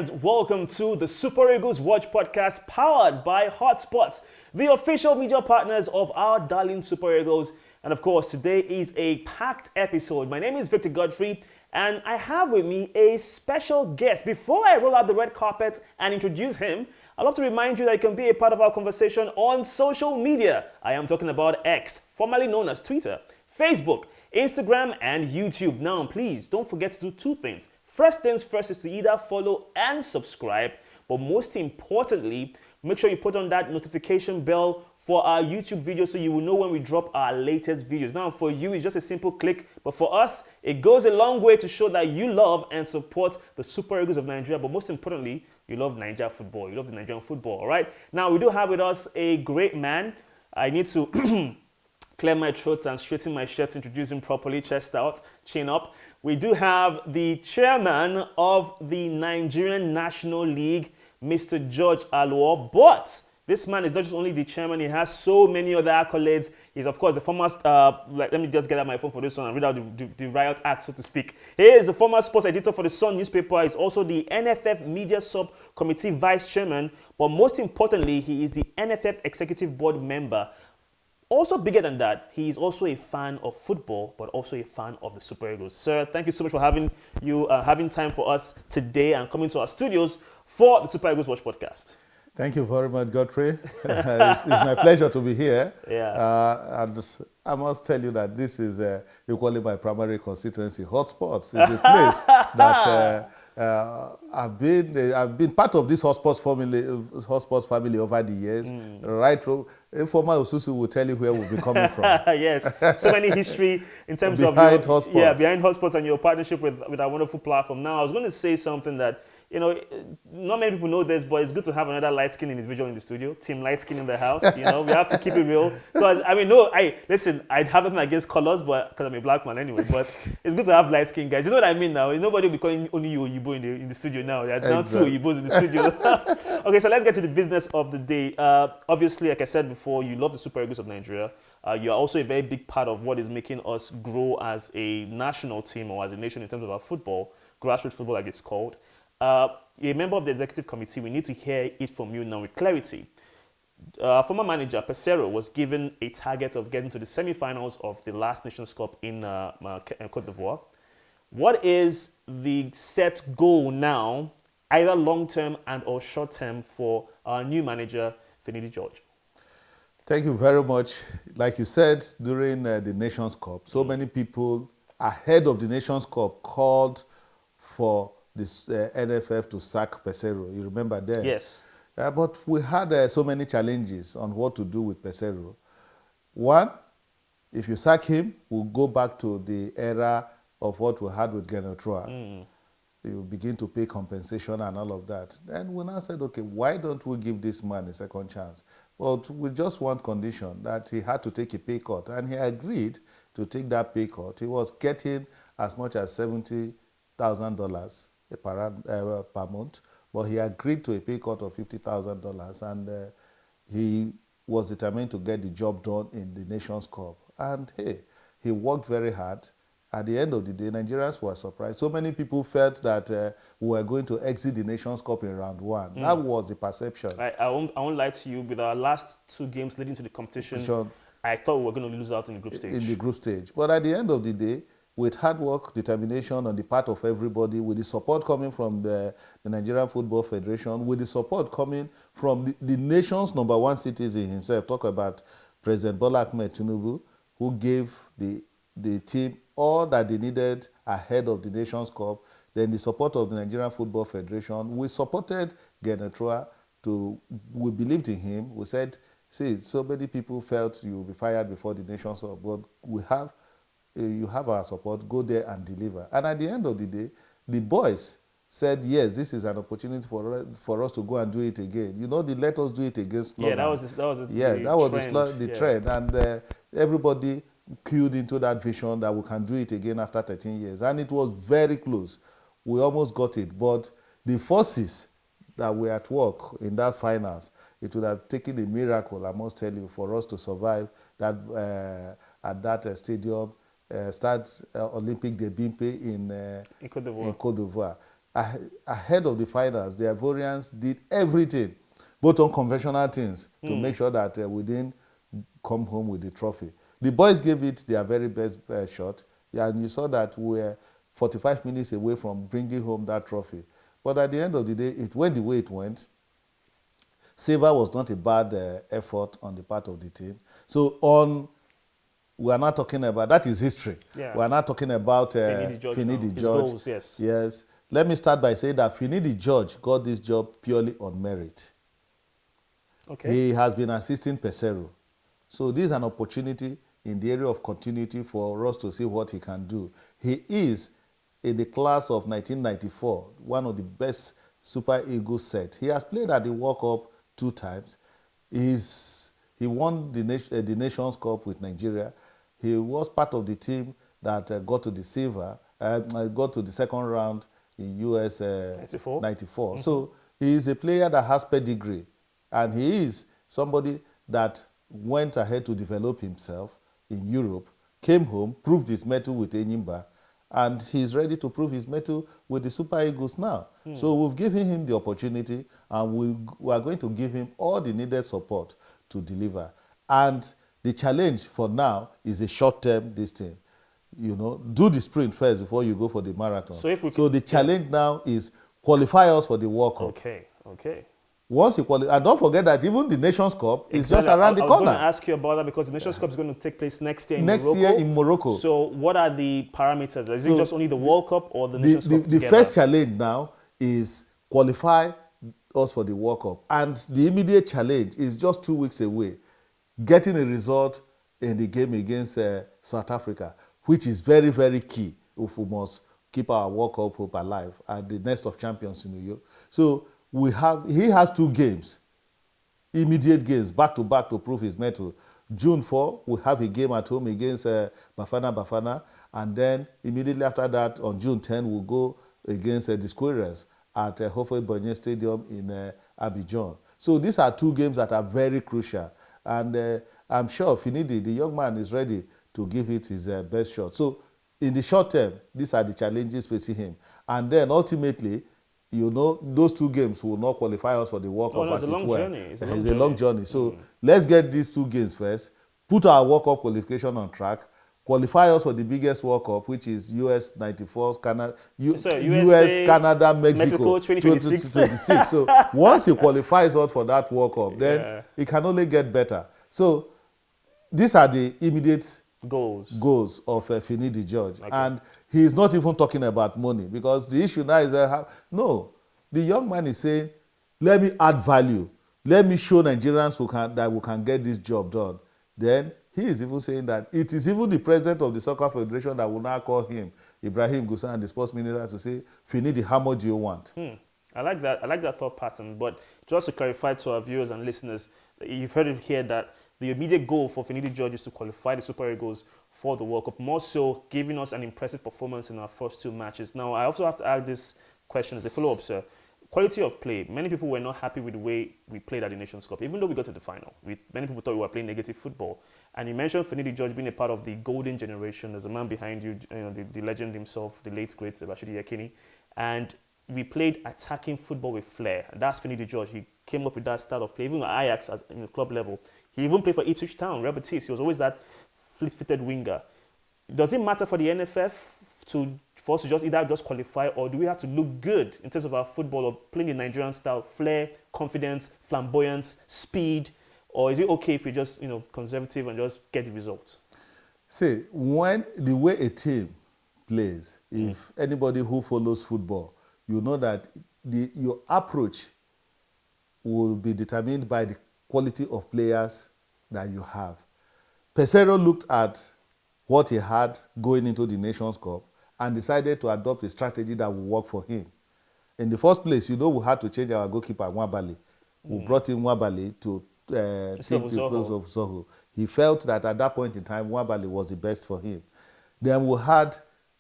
fans, welcome to the Super Eagles Watch podcast powered by Hotspots, the official media partners of our darling Super Eagles. And of course, today is a packed episode. My name is Victor Godfrey, and I have with me a special guest. Before I roll out the red carpet and introduce him, I'd love to remind you that you can be a part of our conversation on social media. I am talking about X, formerly known as Twitter, Facebook, Instagram, and YouTube. Now, please don't forget to do two things. First things first is to either follow and subscribe, but most importantly, make sure you put on that notification bell for our YouTube videos so you will know when we drop our latest videos. Now, for you, it's just a simple click, but for us, it goes a long way to show that you love and support the Super Eagles of Nigeria, but most importantly, you love Nigeria football. You love the Nigerian football, all right? Now, we do have with us a great man. I need to clear my throat and straighten my shirt to introduce him properly, chest out, chin up. We do have the chairman of the Nigerian National League, Mr. George Alu. But this man is not just only the chairman, he has so many other accolades. He's, of course, the former, let me just get out my phone for this one and read out the riot act, so to speak. He is the former sports editor for the Sun newspaper. He's also the NFF Media Subcommittee Vice Chairman. But most importantly, he is the NFF Executive Board member. Also bigger than that, he is also a fan of football, but also a fan of the Super Eagles. Sir, thank you so much for having time for us today and coming to our studios for the Super Eagles Watch podcast. Thank you very much, Godfrey. It's my pleasure to be here. Yeah. And I must tell you that this is equally my primary constituency. Hotspots is a place that I've been part of this Hotspots family over the years. Right through, former Osusu will tell you where we'll be coming from. Yes, so many history in terms behind of Hotspots. Yeah, behind Hotspots and your partnership with our wonderful platform. Now, I was going to say something that, you know, not many people know this, but it's good to have another light skin individual in the studio. Team light skin in the house. You know, we have to keep it real. Because I mean, listen, I'd have nothing against colors, but because I'm a black man anyway. But it's good to have light skin guys. You know what I mean now? Nobody will be calling only you Oyibo in the studio now. There are now two Oyibos in the studio. Okay, so let's get to the business of the day. Obviously, like I said before, you love the Super Eagles of Nigeria. You are also a very big part of what is making us grow as a national team or as a nation in terms of our football, grassroots football, like it's called. You're a member of the executive committee. We need to hear it from you now with clarity. Former manager Pesero was given a target of getting to the semi-finals of the last Nations Cup in Côte d'Ivoire. What is the set goal now, either long-term and or short-term, for our new manager, Finidi George? Thank you very much. Like you said, during the Nations Cup, so many people ahead of the Nations Cup called for this NFF to sack Pesero. You remember then? Yes. But we had so many challenges on what to do with Pesero. One, if you sack him, we'll go back to the era of what we had with Genetroa. You begin to pay compensation and all of that. Then we now said, okay, why don't we give this man a second chance? But with just one condition, that he had to take a pay cut. And he agreed to take that pay cut. He was getting as much as $70,000 per month, but he agreed to a pay cut of $50,000, and he was determined to get the job done in the Nations Cup. And hey, he worked very hard. At the end of the day, Nigerians were surprised. So many people felt that we were going to exit the Nations Cup in round one. That was the perception. I won't lie to you. With our last two games leading to the competition, I thought we were going to lose out in the group stage. In the group stage. But at the end of the day, with hard work, determination on the part of everybody, with the support coming from the Nigerian Football Federation, with the support coming from the nation's #1 citizen himself, talk about President Bola Ahmed Tinubu, who gave the team all that they needed ahead of the Nations Cup, then the support of the Nigerian Football Federation. We supported Genetroa. We believed in him. We said, see, so many people felt you will be fired before the Nations Cup, but you have our support, go there and deliver. And at the end of the day, the boys said, yes, this is an opportunity for us to go and do it again. You know, let us do it again slogan. Yeah, that was the trend. And everybody queued into that vision that we can do it again after 13 years. And it was very close. We almost got it. But the forces that were at work in that finals, it would have taken a miracle, I must tell you, for us to survive that at that stadium, Stade Olympique de Bimpe in Côte d'Ivoire. ahead of the finals, the Ivorians did everything, both on conventional things, to make sure that we didn't come home with the trophy. The boys gave it their very best shot, and you saw that we were 45 minutes away from bringing home that trophy. But at the end of the day, it went the way it went. Silver was not a bad effort on the part of the team. So we are not talking about, that is history. Yeah. We are not talking about Finidi George. Goals, yes. Yes. Let me start by saying that Finidi George got this job purely on merit. Okay. He has been assisting Pesero. So this is an opportunity in the area of continuity for us to see what he can do. He is in the class of 1994, one of the best Super Eagles set. He has played at the World Cup 2 times. He won the Nations Cup with Nigeria. He was part of the team that got to the silver, got to the second round in US 94. Mm-hmm. So he is a player that has pedigree, and he is somebody that went ahead to develop himself in Europe, came home, proved his mettle with Enyimba, and he's ready to prove his mettle with the Super Eagles now. So we've given him the opportunity, and we are going to give him all the needed support to deliver. And the challenge for now is a short-term this thing. You know, do the sprint first before you go for the marathon. So the challenge now is qualify us for the World Cup. Okay. Once you qualify, and don't forget that even the Nations Cup is just around the corner. I was going to ask you about that because the Nations Cup is going to take place next year in Morocco. Next year in Morocco. So what are the parameters? Is it just only the World Cup or the Nations Cup together? The first challenge now is qualify us for the World Cup. And the immediate challenge is just 2 weeks away, getting a result in the game against South Africa, which is very, very key if we must keep our World Cup hope alive at the Nest of Champions in New York. So he has 2 games, immediate games, back-to-back to prove his mettle. June 4, we have a game at home against Bafana, and then immediately after that, on June 10, we'll go against the Squirrels at Hofei Bonye Stadium in Abidjan. So these are 2 games that are very crucial, and I'm sure Finidi, the young man, is ready to give it his best shot. So in the short term, these are the challenges facing him. And then ultimately, you know, those 2 games will not qualify us for the World Cup as it were. It's a long journey. So let's get these 2 games first, put our World Cup qualification on track, qualify us for the biggest World Cup, which is US 94, Canada, US, Canada, Mexico 2026. So once you qualify us for that World Cup, then it can only get better. So these are the immediate goals of Finidi George. Okay. And he's not even talking about money, because the issue now is no, the young man is saying, let me add value. Let me show Nigerians that we can get this job done. Then he is even saying that it is even the president of the Soccer Federation that will now call him, Ibrahim Gusan, the sports minister, to say, Finidi, how much do you want? I like that thought pattern. But just to clarify to our viewers and listeners, you've heard it here that the immediate goal for Finidi George is to qualify the Super Eagles for the World Cup, more so giving us an impressive performance in our first 2 matches. Now, I also have to ask this question as a follow-up, sir. Quality of play. Many people were not happy with the way we played at the Nations Cup, even though we got to the final. Many people thought we were playing negative football. And you mentioned Finidi George being a part of the golden generation. There's a man behind you, the legend himself, the late great Rashidi Yekini. And we played attacking football with flair. And that's Finidi George. He came up with that style of play, even at Ajax at club level. He even played for Ipswich Town, Real Betis. He was always that fleet-footed winger. Does it matter for the NFF for us to just qualify, or do we have to look good in terms of our football or playing the Nigerian style, flair, confidence, flamboyance, speed, or is it okay if we just conservative and just get the results? See, when the way a team plays, if anybody who follows football, you know that your approach will be determined by the quality of players that you have. Pesero looked at what he had going into the Nations Cup and decided to adopt a strategy that would work for him. In the first place, we had to change our goalkeeper, Nwabali. We brought in Nwabali to take the place of Zoho. He felt that at that point in time, Nwabali was the best for him. Then we had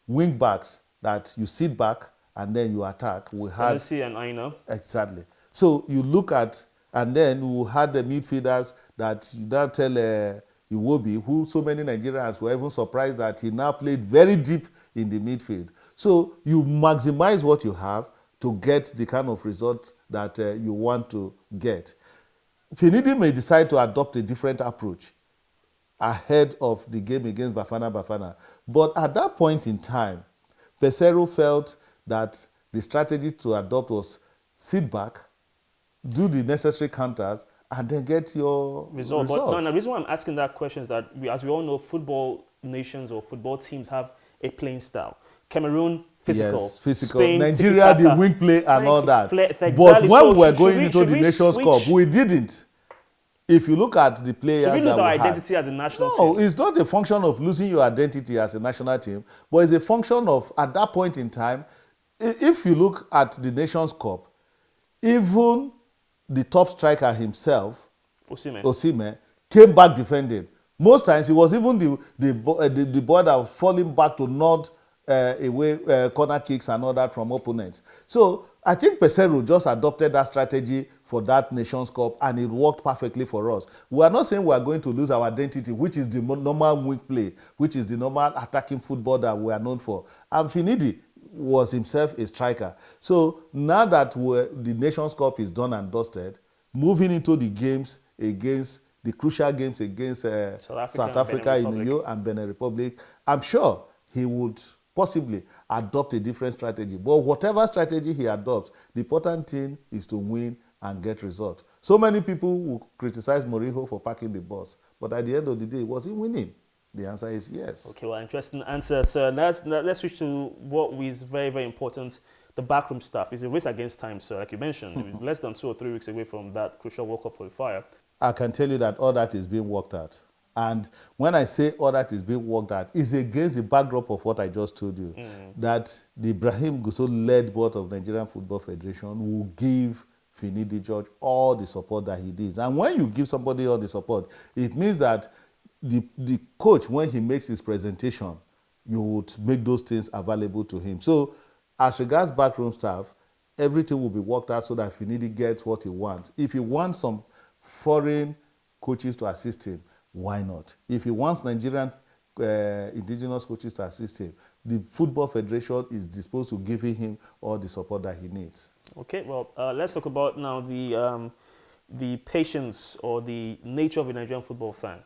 wing backs that you sit back and then you attack. We had Sanusi and Aina. Exactly. So you look at, and then we had the midfielders that you now tell Iwobi, who so many Nigerians were even surprised that he now played very deep in the midfield. So you maximize what you have to get the kind of result that you want to get. Finidi may decide to adopt a different approach ahead of the game against Bafana. But at that point in time, Peseiro felt that the strategy to adopt was sit back, do the necessary counters, and then get your result. results. But no, the reason why I'm asking that question is that, as we all know, football nations or football teams have a playing style. Cameroon, physical. Yes, physical. Spain, Nigeria, the wing play and all that. Exactly. But when So we were going into the Nations Cup, we didn't. If you look at the players should we lose that our we had, identity as a national team? no, it's not a function of losing your identity as a national team, but it's a function of, at that point in time, if you look at the Nations Cup, even the top striker himself, Osimhen, came back defending. Most times, it was even the boy that was falling back to nod away corner kicks and all that from opponents. So I think Peseiro just adopted that strategy for that Nations Cup, and it worked perfectly for us. We are not saying we are going to lose our identity, which is the normal wing play, which is the normal attacking football that we are known for. And Finidi was himself a striker. So now that the Nations Cup is done and dusted, moving into the games against the crucial games against South Africa, Aluo, and Benin Republic, I'm sure he would possibly adopt a different strategy. But whatever strategy he adopts, the important thing is to win and get results. So many people will criticize Mourinho for parking the bus, but at the end of the day, was he winning? The answer is yes. Okay, well, interesting answer. So let's switch to what is very, very important. The backroom stuff. It's a race against time, so like you mentioned, less than 2 or 3 weeks away from that crucial World Cup qualifier. I can tell you that all that is being worked at. And when I say all that is being worked at, it's against the backdrop of what I just told you, that the Ibrahim Gusso-led board of Nigerian Football Federation will give Finidi George all the support that he needs. And when you give somebody all the support, it means that the coach, when he makes his presentation, you would make those things available to him. So as regards backroom staff, everything will be worked out so that Finidi gets what he wants. If he wants some foreign coaches to assist him, why not? If he wants Nigerian indigenous coaches to assist him, the Football Federation is disposed to giving him all the support that he needs. Okay, well, let's talk about now the patience or the nature of a Nigerian football fan.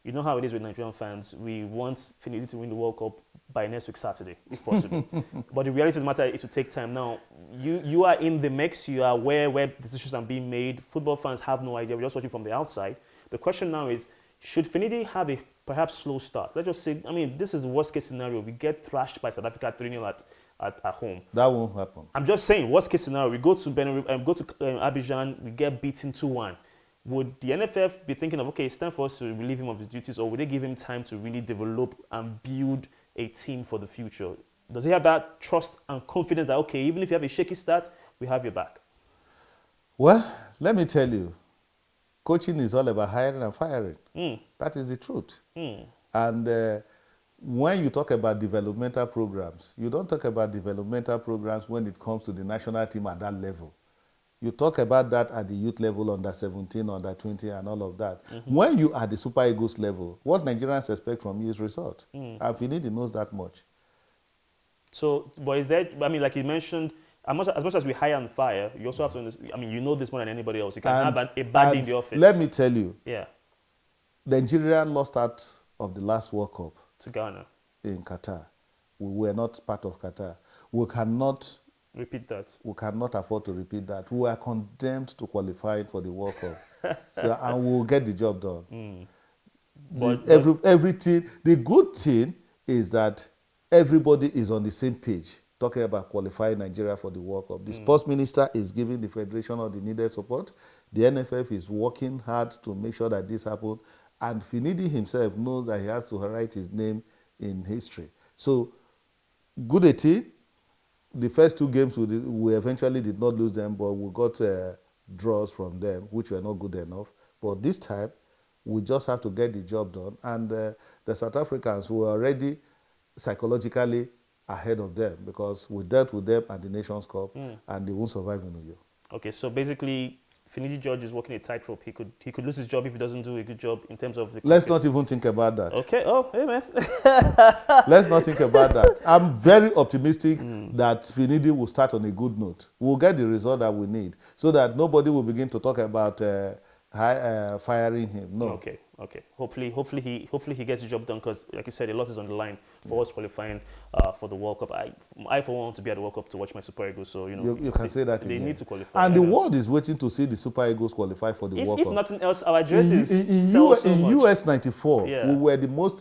You know how it is with Nigerian fans. We want Finidi to win the World Cup by next week Saturday, if possible. But the reality of the matter is to take time. Now, you are in the mix. You are aware where decisions are being made. Football fans have no idea. We're just watching from the outside. The question now is, should Finidi have a perhaps slow start? Let's just say, I mean, this is the worst case scenario. We get thrashed by South Africa 3-0 at home. That won't happen. I'm just saying, worst case scenario, we go to Benin, go to Abidjan, we get beaten 2-1. Would the NFF be thinking of, okay, it's time for us to relieve him of his duties, or would they give him time to really develop and build a team for the future? Does he have that trust and confidence that, okay, even if you have a shaky start, we have your back? Well, let me tell you, coaching is all about hiring and firing. That is the truth. And when you talk about developmental programs, you don't talk about developmental programs when it comes to the national team at that level. You talk about that at the youth level, under 17, under 20, and all of that. When you are at the Super Eagles level, what Nigerians expect from you is result. And Finidi knows that much. So, but is that, I mean, like you mentioned, as much as we hire and fire, you also have to understand, I mean, you know this more than anybody else. You can have a bad day in the office. Let me tell you, yeah, Nigeria lost out of the last World Cup to Ghana in Qatar. We were not part of Qatar. We cannot repeat that. We cannot afford to repeat that. We are condemned to qualify for the World Cup. And we'll get the job done. Everything. The good thing is that everybody is on the same page talking about qualifying Nigeria for the World Cup. The sports minister is giving the federation all the needed support. The NFF is working hard to make sure that this happens. And Finidi himself knows that he has to write his name in history. So, good a team. The first 2 games, we eventually did not lose them, but we got draws from them, which were not good enough. But this time, we just have to get the job done. And the South Africans were already psychologically ahead of them because we dealt with them at the Nations Cup and they won't survive in New York. Okay, so basically, Finidi George is walking a tightrope. He could lose his job if he doesn't do a good job in terms of the Let's cricket. not even think about that. Okay. Oh, hey man. Let's not think about that. I'm very optimistic that Finidi will start on a good note. We'll get the result that we need so that nobody will begin to talk about firing him. No. Okay. Hopefully he gets the job done because, like you said, a lot is on the line for us qualifying for the World Cup. I for one want to be at the World Cup to watch my Super Eagles. So You can say that they again. need to qualify. And the world is waiting to see the Super Eagles qualify for the World If Cup. nothing else, our jerseys in sell so much. US 94, Yeah. we were the most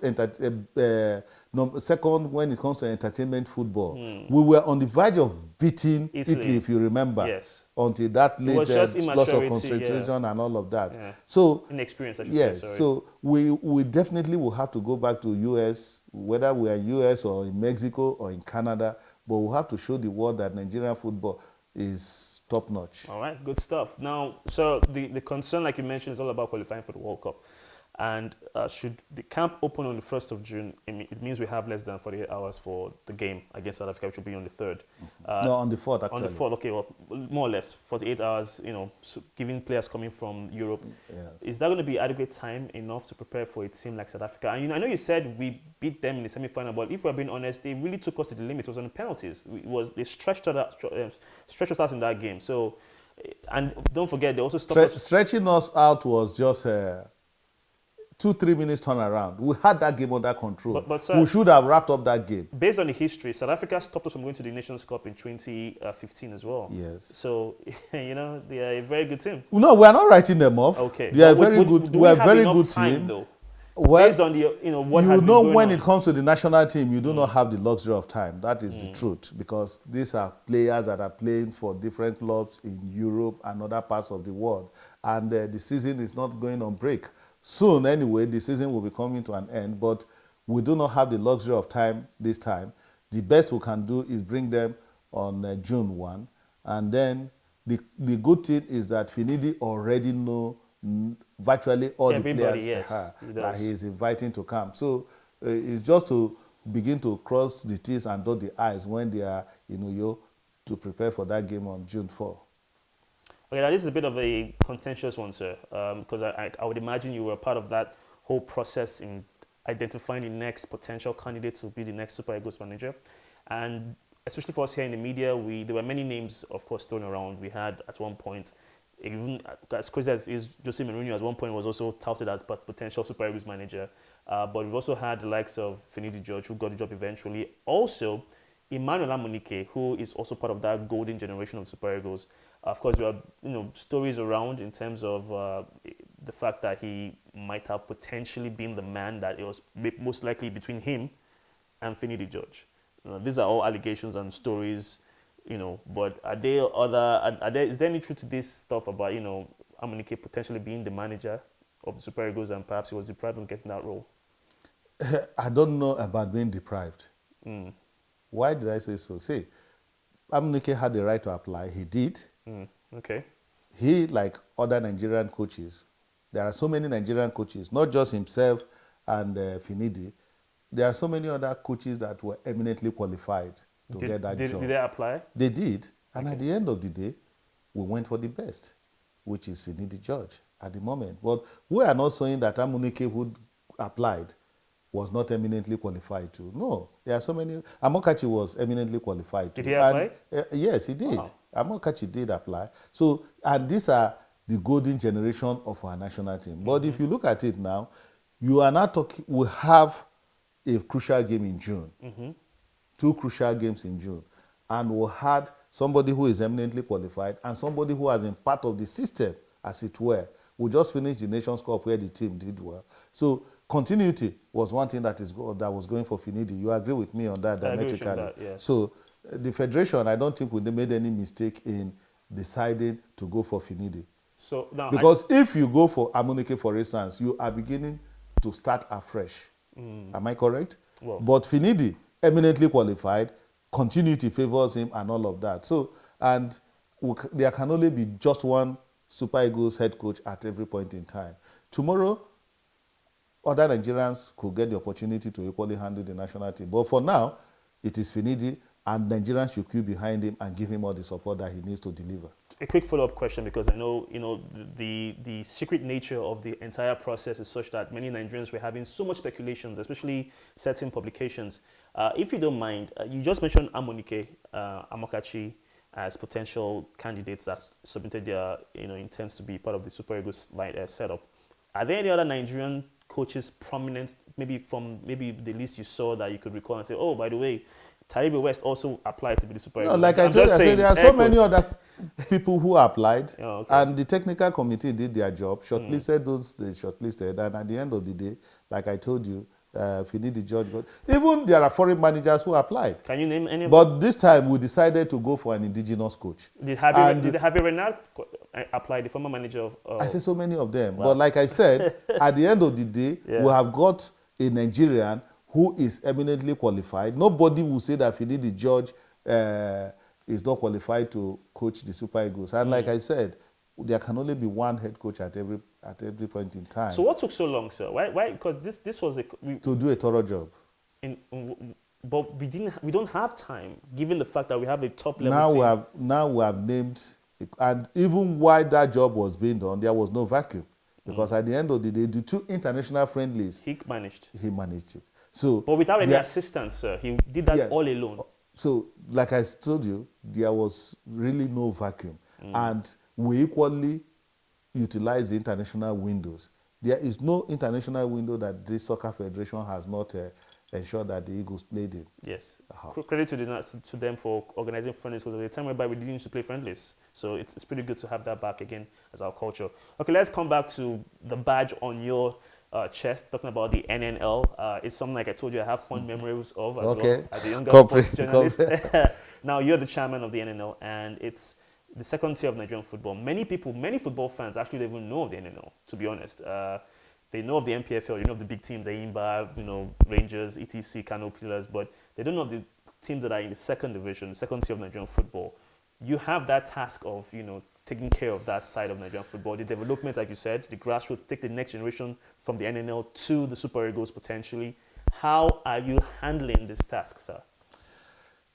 second when it comes to entertainment football. We were on the verge of beating Italy, if you remember. Yes. Until that It was late just loss of immaturity, concentration and all of that. Yeah. So Inexperience, I should yes, say. Sorry. so we definitely will have to go back to US, whether we are in US or in Mexico or in Canada, but we'll have to show the world that Nigerian football is top notch. All right, good stuff. Now, so the concern, like you mentioned, is all about qualifying for the World Cup. And should the camp open on the 1st of June, it means we have less than 48 hours for the game against South Africa, which will be on the 3rd. No, on the 4th, actually. On the 4th, okay, well, more or less, 48 hours, so giving players coming from Europe. Yes. Is that going to be adequate time enough to prepare for a team like South Africa? And I know you said we beat them in the semi-final, but if we're being honest, they really took us to the limit. It was on the penalties. They stretched us out in that game. So, and don't forget, they also stopped us. Stretching us out was just 2-3 minutes turnaround. We had that game under control. But sir, we should have wrapped up that game. Based on the history, South Africa stopped us from going to the Nations Cup in 2015 as well. Yes. So, they are a very good team. No, we are not writing them off. Okay. They are very good. We are a very good team. Though? Well, based on the what has you been know, going when on. it comes to the national team, you do not have the luxury of time. That is the truth, because these are players that are playing for different clubs in Europe and other parts of the world, and the season is not going on break. Soon, anyway, the season will be coming to an end, but we do not have the luxury of time this time. The best we can do is bring them on June 1, and then the good thing is that Finidi already know virtually all Everybody, the yes, players he that does. he is inviting to come. So it's just to begin to cross the T's and dot the I's when they are, to prepare for that game on June 4. Okay, now this is a bit of a contentious one, sir, because I would imagine you were part of that whole process in identifying the next potential candidate to be the next Super Eagles manager. And especially for us here in the media, there were many names, of course, thrown around. We had at one point, even as crazy as is, Jose Mourinho at one point was also touted as potential Super Eagles manager. But we've also had the likes of Finidi George, who got the job eventually. Also, Emmanuel Amunike, who is also part of that golden generation of Super Eagles. Of course, there are stories around in terms of the fact that he might have potentially been the man that it was most likely between him and Finidi George. These are all allegations and stories, but is there any truth to this stuff about, Amunike potentially being the manager of the Super Eagles and perhaps he was deprived of getting that role? I don't know about being deprived. Why did I say so? See, Amunike had the right to apply. He did. Okay. He, like other Nigerian coaches, there are so many Nigerian coaches, not just himself and Finidi. There are so many other coaches that were eminently qualified to get that job. Did they apply? They did. And at the end of the day, we went for the best, which is Finidi George at the moment. But we are not saying that Amunike, who applied, was not eminently qualified to. No, there are so many. Amokachi was eminently qualified to. Did he apply? Yes, he did. Wow. Amokachi did apply. So, and these are the golden generation of our national team. But if you look at it now, you are not talking, we have a crucial game in June. 2 crucial games in June. And we had somebody who is eminently qualified and somebody who has been part of the system, as it were. We just finished the Nations Cup where the team did well. So continuity was one thing that was going for Finidi. You agree with me on that diametrically? I agree with you on that, yes. So the Federation, I don't think they made any mistake in deciding to go for Finidi. So now, because if you go for Amunike, for instance, you are beginning to start afresh. Am I correct? Well. But Finidi, eminently qualified, continuity favors him and all of that. So, and there can only be just one Super Eagles head coach at every point in time. Tomorrow, other Nigerians could get the opportunity to equally handle the national team. But for now, it is Finidi, and Nigerians should queue behind him and give him all the support that he needs to deliver. A quick follow-up question, because I know, the secret nature of the entire process is such that many Nigerians were having so much speculations, especially certain publications. If you don't mind, you just mentioned Amunike, Amokachi as potential candidates that submitted their intents to be part of the Super Eagles setup. Are there any other Nigerian coaches prominent, maybe from the list you saw, that you could recall and say, oh, by the way, Taribe West also applied to be the Super Eagles? No, like I told you, I said there are so many other people who applied, and the technical committee did their job, shortlisted those they shortlisted, and at the end of the day, like I told you, Finidi, George, even there are foreign managers who applied. Can you name any of them? But this time we decided to go for an indigenous coach. Did Javier Renard apply, the former manager of... I say so many of them. Wow. But like I said, at the end of the day, we have got a Nigerian who is eminently qualified. Nobody will say that Finidi George is not qualified to coach the Super Eagles. And like I said, there can only be one head coach at every point in time. So what took so long, sir? Why? Because this was to do a thorough job. But we don't have time, given the fact that we have a top level team. Now we have named, and even while that job was being done, there was no vacuum, because at the end of the day, the 2 international friendlies, he managed it. So, but without any assistance, sir, he did that all alone. So, like I told you, there was really no vacuum, and we equally utilize the international windows. There is no international window that the Soccer Federation has not ensured that the Eagles played in. Yes. Credit to them for organizing friendlies, because there was a time whereby we didn't used to play friendlies. So it's pretty good to have that back again as our culture. Okay, let's come back to the badge on your chest, talking about the NNL. It's something, like I told you, I have fond memories of as well, as a younger sports journalist. Now you're the chairman of the NNL, and it's the second tier of Nigerian football. Many football fans actually don't even know of the NNL, to be honest. They know of the MPFL, they know of the big teams, Ayimba, Rangers, ETC, Kano Pillars, but they don't know of the teams that are in the second division, the second tier of Nigerian football. You have that task of, taking care of that side of Nigerian football, the development, like you said, the grassroots, take the next generation from the NNL to the Super Eagles potentially. How are you handling this task, sir?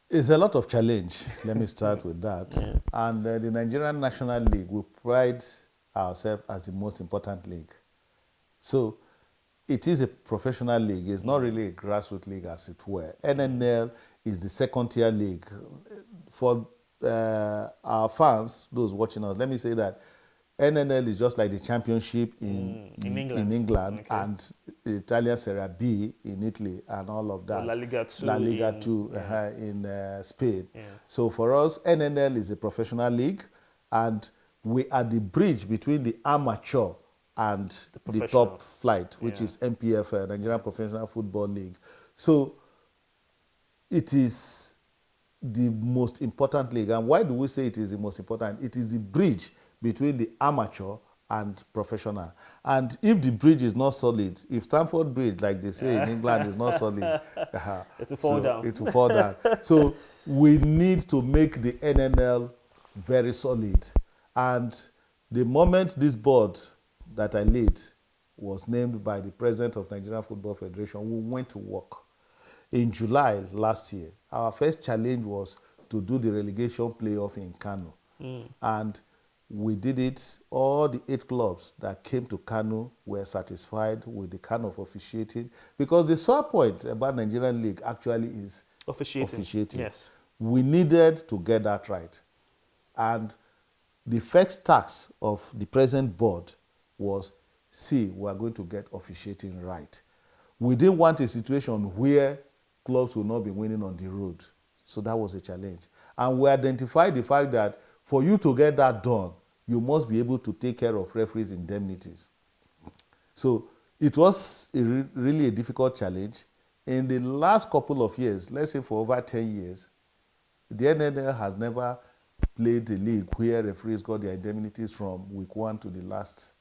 It's a lot of challenge. Let me start with that. And the Nigerian National League, we pride ourselves as the most important league. So it is a professional league. It's not really a grassroots league, as it were. NNL is the second tier league. For our fans, those watching us, let me say that NNL is just like the championship in England okay. And the Italian Serie B in Italy and all of that. La Liga 2 in Spain. Yeah. So for us, NNL is a professional league, and we are the bridge between the amateur and the top flight, which is MPFL, Nigerian Professional Football League. So it is the most important league. And why do we say it is the most important? It is the bridge between the amateur and professional. And if the bridge is not solid, if Stamford Bridge, like they say in England, is not solid, it will fall down. It will fall down. So we need to make the NNL very solid. And the moment this board that I lead was named by the president of Nigerian Football Federation, we went to work. In July last year, our first challenge was to do the relegation playoff in Kano. And we did it. All the 8 clubs that came to Kano were satisfied with the kind of officiating, because the sore point about Nigerian League actually is officiating. Yes. We needed to get that right. And the first task of the present board was, we are going to get officiating right. We didn't want a situation where clubs will not be winning on the road. So that was a challenge. And we identified the fact that for you to get that done, you must be able to take care of referees' indemnities. So it was really a difficult challenge. In the last couple of years, let's say for over 10 years, the NNL has never played a league where referees got their indemnities from week 1 to the last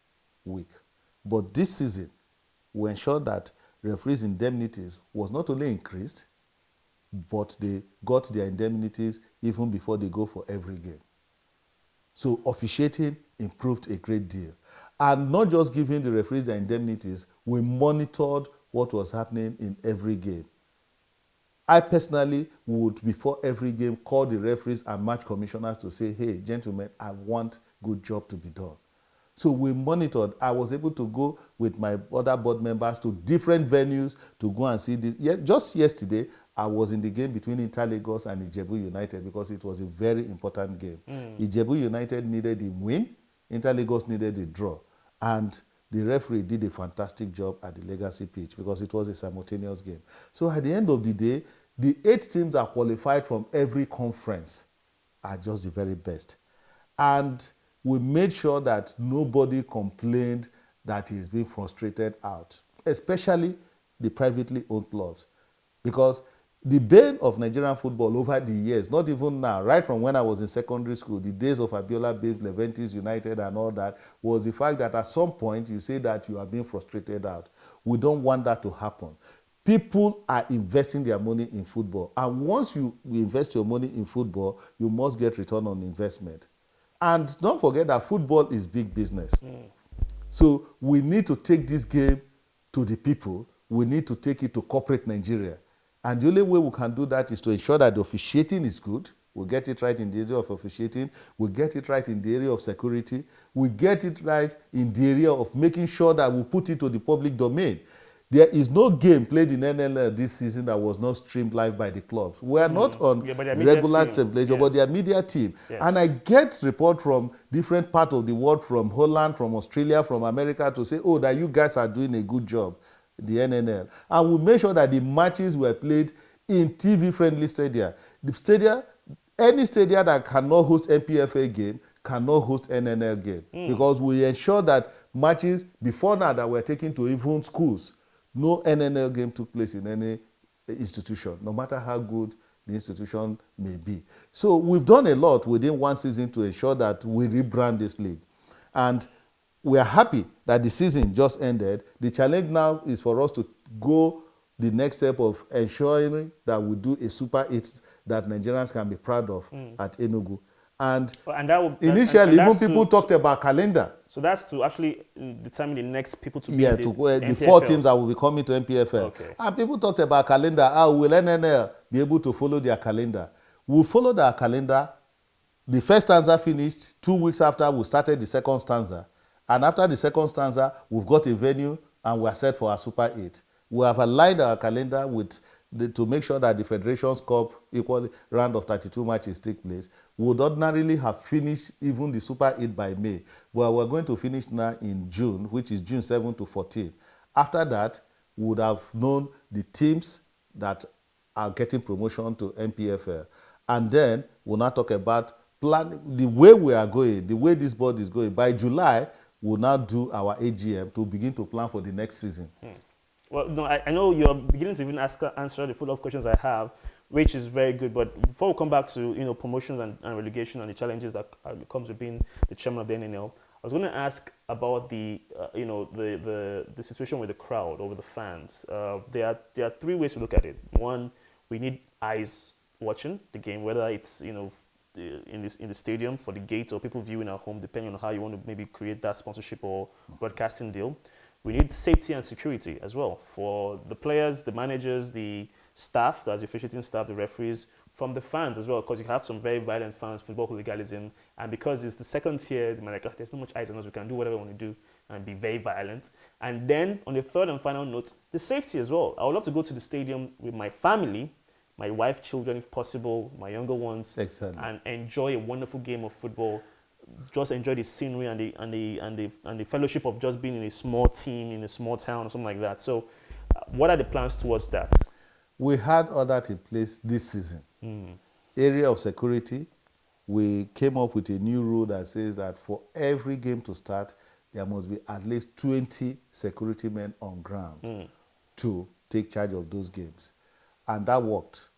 week. But this season, we ensured that referees' indemnities was not only increased, but they got their indemnities even before they go for every game. So officiating improved a great deal. And not just giving the referees their indemnities, we monitored what was happening in every game. I personally would, before every game, call the referees and match commissioners to say, hey, gentlemen, I want good job to be done. So we monitored. I was able to go with my other board members to different venues to go and see this. Just yesterday, I was in the game between Inter Lagos and Ijebu United because it was a very important game. Ijebu United needed a win. Inter Lagos needed a draw. And the referee did a fantastic job at the legacy pitch because it was a simultaneous game. So at the end of the day, the 8 teams that qualified from every conference are just the very best. And we made sure that nobody complained that he is being frustrated out, especially the privately owned clubs. Because the bane of Nigerian football over the years, not even now, right from when I was in secondary school, the days of Abiola Babes, Leventis United and all that, was the fact that at some point you say that you are being frustrated out. We don't want that to happen. People are investing their money in football. And once you invest your money in football, you must get return on investment. And don't forget that football is big business. So we need to take this game to the people. We need to take it to corporate Nigeria. And the only way we can do that is to ensure that the officiating is good. We get it right in the area of officiating. We get it right in the area of security. We get it right in the area of making sure that we put it to the public domain. There is no game played in NNL this season that was not streamed live by the clubs. We are not on regular temperature, but their media team. Yes. And I get reports from different parts of the world, from Holland, from Australia, from America, to say, oh, that you guys are doing a good job, the NNL. And we make sure that the matches were played in TV-friendly stadia. The stadia, any stadia that cannot host NPFA game cannot host NNL game. Because we ensure that matches before now that were taken to even schools, no NNL game took place in any institution, no matter how good the institution may be. So we've done a lot within one season to ensure that we rebrand this league. And we are happy that the season just ended. The challenge now is for us to go the next step of ensuring that we do a Super 8 that Nigerians can be proud of at Enugu. And initially, even people talked about calendar. So that's to actually determine the next people to be in the 4 teams that will be coming to NPFL. Okay. And people talked about calendar. How will NNL be able to follow their calendar? We'll follow their calendar. The first stanza finished. 2 weeks after, we started the second stanza. And after the second stanza, we've got a venue and we're set for our Super 8. We have aligned our calendar with to make sure that the Federation's Cup equal round of 32 matches take place. We would ordinarily have finished even the Super 8 by May. But we're going to finish now in June, which is June 7 to 14. After that, we would have known the teams that are getting promotion to NPFL. And then we'll now talk about planning, the way we are going, the way this board is going. By July, we'll now do our AGM to begin to plan for the next season. Well, no, I know you're beginning to even answer the follow-up questions I have, which is very good. But before we come back to promotions and relegation and the challenges that comes with being the chairman of the NNL, I was going to ask about the situation with the crowd or with the fans. There are 3 ways to look at it. One, we need eyes watching the game, whether it's in the stadium for the gates or people viewing at home, depending on how you want to maybe create that sponsorship or broadcasting deal. We need safety and security as well for the players, the managers, the staff, that's the officiating staff, the referees, from the fans as well, because you have some very violent fans, football hooliganism, and because it's the second tier, they're like, there's not much eyes on us, we can do whatever we want to do and be very violent. And then on the third and final note, the safety as well. I would love to go to the stadium with my family, my wife, children, if possible, my younger ones, and enjoy a wonderful game of football. Just enjoy the scenery and the fellowship of just being in a small team in a small town or something like that. So, what are the plans towards that? We had all that in place this season. Area of security, we came up with a new rule that says that for every game to start, there must be at least 20 security men on ground to take charge of those games, and that worked.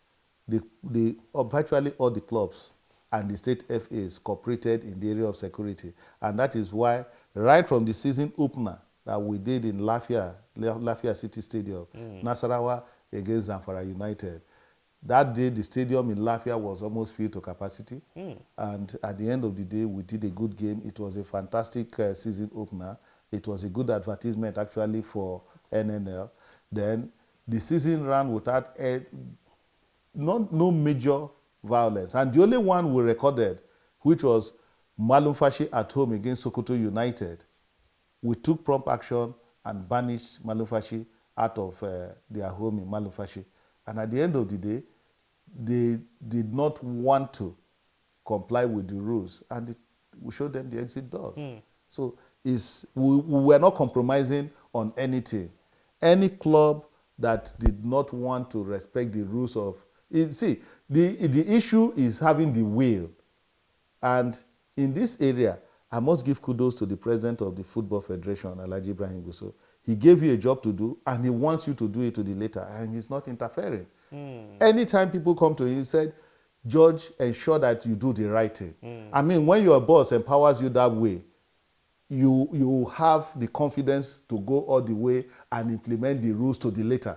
Virtually all the clubs and the state FAs cooperated in the area of security. And that is why, right from the season opener that we did in Lafia City Stadium, Nasarawa against Zamfara United, that day the stadium in Lafia was almost filled to capacity. And at the end of the day, we did a good game. It was a fantastic season opener. It was a good advertisement actually for NNL. Then the season ran without no major violence. And the only one we recorded, which was Malumfashi at home against Sokoto United, we took prompt action and banished Malumfashi out of their home in Malumfashi. And at the end of the day, they did not want to comply with the rules, and we showed them the exit doors. So we were not compromising on anything. Any club that did not want to respect the rules of see, the issue is having the will. And in this area, I must give kudos to the president of the Football Federation, Alhaji Ibrahim Gusso. He gave you a job to do, and he wants you to do it to the later, and he's not interfering. Anytime people come to him, he said, George, ensure that you do the right thing. I mean, when your boss empowers you that way, you have the confidence to go all the way and implement the rules to the letter.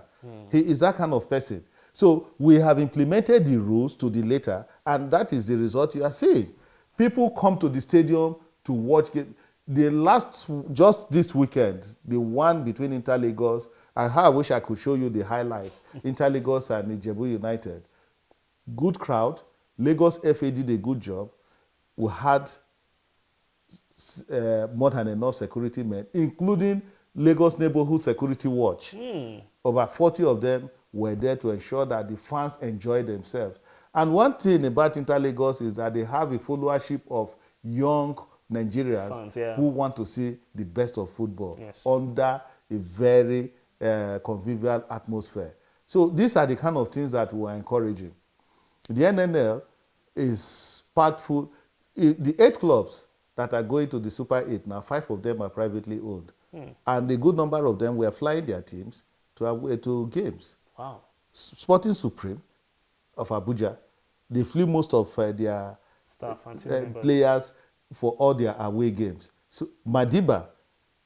He is that kind of person. So we have implemented the rules to the letter, and that is the result you are seeing. People come to the stadium to watch games. The last, just this weekend, the one between Inter Lagos, I wish I could show you the highlights. Inter Lagos and Ijebu United. Good crowd. Lagos FA did a good job. We had more than enough security men, including Lagos Neighborhood Security Watch. Over 40 of them were there to ensure that the fans enjoyed themselves. And one thing about Inter Lagos is that they have a followership of young Nigerians fans, who want to see the best of football under a very convivial atmosphere. So these are the kind of things that we are encouraging. The NNL is packed full. The 8 clubs that are going to the Super 8 now, 5 of them are privately owned. And a good number of them were flying their teams to games. Wow. Sporting Supreme of Abuja, they flew most of their staff and players for all their away games. So Madiba,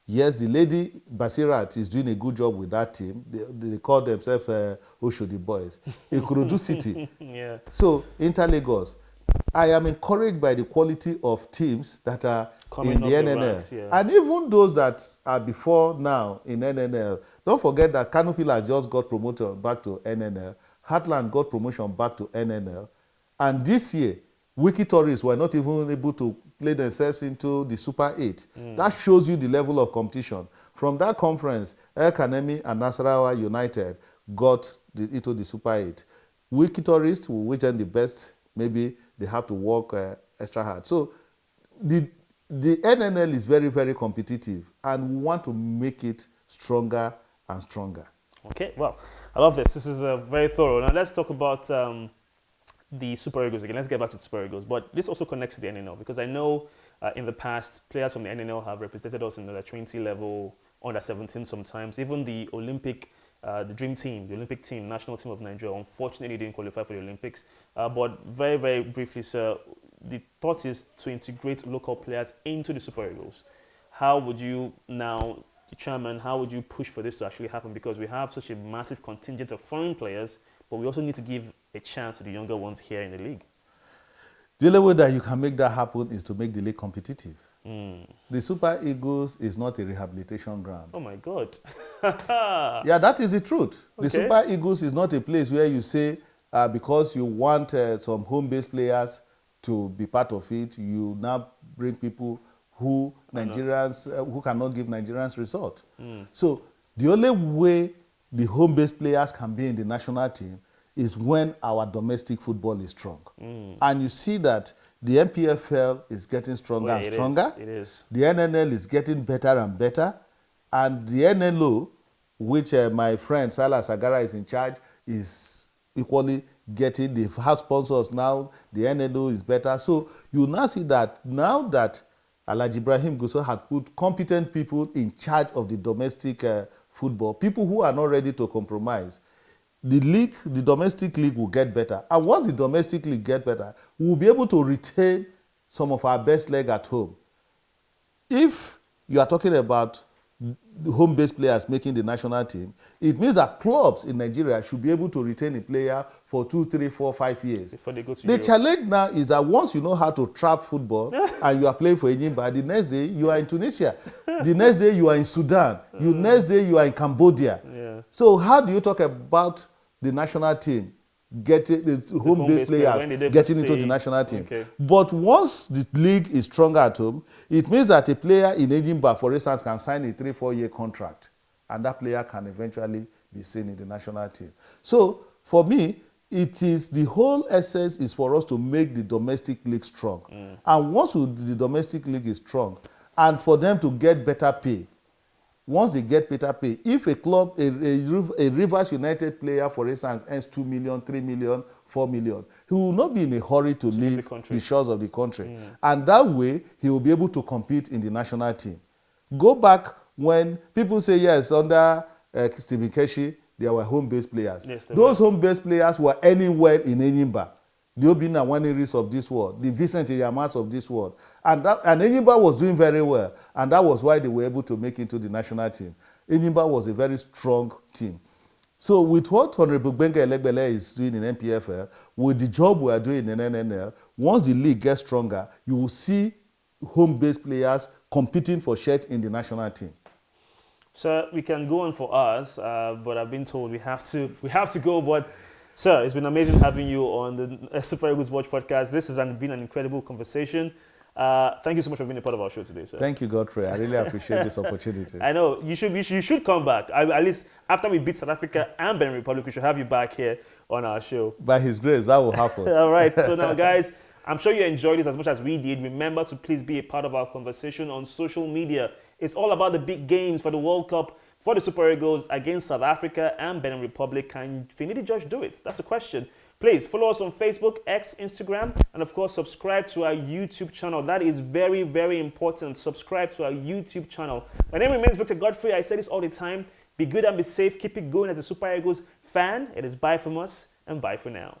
yes, the lady Basirat is doing a good job with that team. They call themselves Oshodi Boys. Ikorodu City. So Inter Lagos, I am encouraged by the quality of teams that are in the NNL. Ranks, and even those that are before now in NNL, don't forget that Kano Pillars just got promoted back to NNL. Heartland got promotion back to NNL. And this year, Wiki Tourists were not even able to play themselves into the Super 8. That shows you the level of competition. From that conference, El Kanemi and Nasarawa United got into the Super 8. Wiki Tourists will wish them the best. Maybe they have to work extra hard. So the NNL is very, very competitive, and we want to make it stronger and stronger. Okay, well, I love this. This is very thorough. Now let's talk about the Super Eagles again. Let's get back to the Super Eagles. But this also connects to the NNL, because I know in the past, players from the NNL have represented us in the 20 level, under 17 sometimes. Even the Olympic, the dream team, the Olympic team, national team of Nigeria, unfortunately didn't qualify for the Olympics. But very, very briefly, sir, the thought is to integrate local players into the Super Eagles. How would you now, the chairman, how would you push for this to actually happen? Because we have such a massive contingent of foreign players, but we also need to give a chance to the younger ones here in the league. The only way that you can make that happen is to make the league competitive. The Super Eagles is not a rehabilitation ground. Oh my God. Yeah, that is the truth. Okay. The Super Eagles is not a place where you say, because you want some home-based players to be part of it, you now bring people who who cannot give Nigerians result. So the only way the home-based players can be in the national team is when our domestic football is strong. And you see that the MPFL is getting stronger and stronger. It is. The NNL is getting better and better. And the NLO, which my friend Salah Sagara is in charge, is equally getting. The house sponsors now, the NLO is better. So you now see that now that Alhaji Ibrahim Gusso had put competent people in charge of the domestic football, people who are not ready to compromise, the league, the domestic league will get better. And once the domestic league get better, we will be able to retain some of our best leg at home. If you are talking about home-based players making the national team, it means that clubs in Nigeria should be able to retain a player for 2, 3, 4, 5 years. Before they go to the challenge now is that once you know how to trap football and you are playing for Enyimba, the next day you are in Tunisia, the next day you are in Sudan, the next day you are in Cambodia. So how do you talk about the national team getting the home-based players getting into the national team. Okay. But once the league is stronger at home, it means that a player in Enyimba, for instance, can sign a 3-4 year contract, and that player can eventually be seen in the national team. So for me, it is the whole essence is for us to make the domestic league strong. And once the domestic league is strong, and for them to get better pay, once they get better pay, if a club, a Rivers United player, for instance, earns 2 million, 3 million, 4 million, he will not be in a hurry to leave the shores of the country. And that way, he will be able to compete in the national team. Go back when people say, yes, under Stephen Keshi, there were home-based players. Yes, those home-based players were anywhere in Enyimba. The Obina Waniris of this world, the Vincent Yamas of this world. And Enyimba was doing very well. And that was why they were able to make it to the national team. Enyimba was a very strong team. So with what Honorable Benga Elegbele is doing in NPFL, with the job we are doing in NNL, once the league gets stronger, you will see home-based players competing for shirt in the national team. So we can go on for us, but I've been told we have to go. But sir, it's been amazing having you on the Super Eagles Watch podcast. This has been an incredible conversation. Thank you so much for being a part of our show today, sir. Thank you, Godfrey. I really appreciate this opportunity. I know you should come back. At least after we beat South Africa and Benin Republic, we should have you back here on our show. By His grace, that will happen. All right. So now, guys, I'm sure you enjoyed this as much as we did. Remember to please be a part of our conversation on social media. It's all about the big games for the World Cup for the Super Eagles against South Africa and Benin Republic. Can Finidi George do it? That's the question. Please follow us on Facebook, X, Instagram, and of course, subscribe to our YouTube channel. That is very, very important. Subscribe to our YouTube channel. My name remains Victor Godfrey. I say this all the time. Be good and be safe. Keep it going as a Super Eagles fan. It is bye from us and bye for now.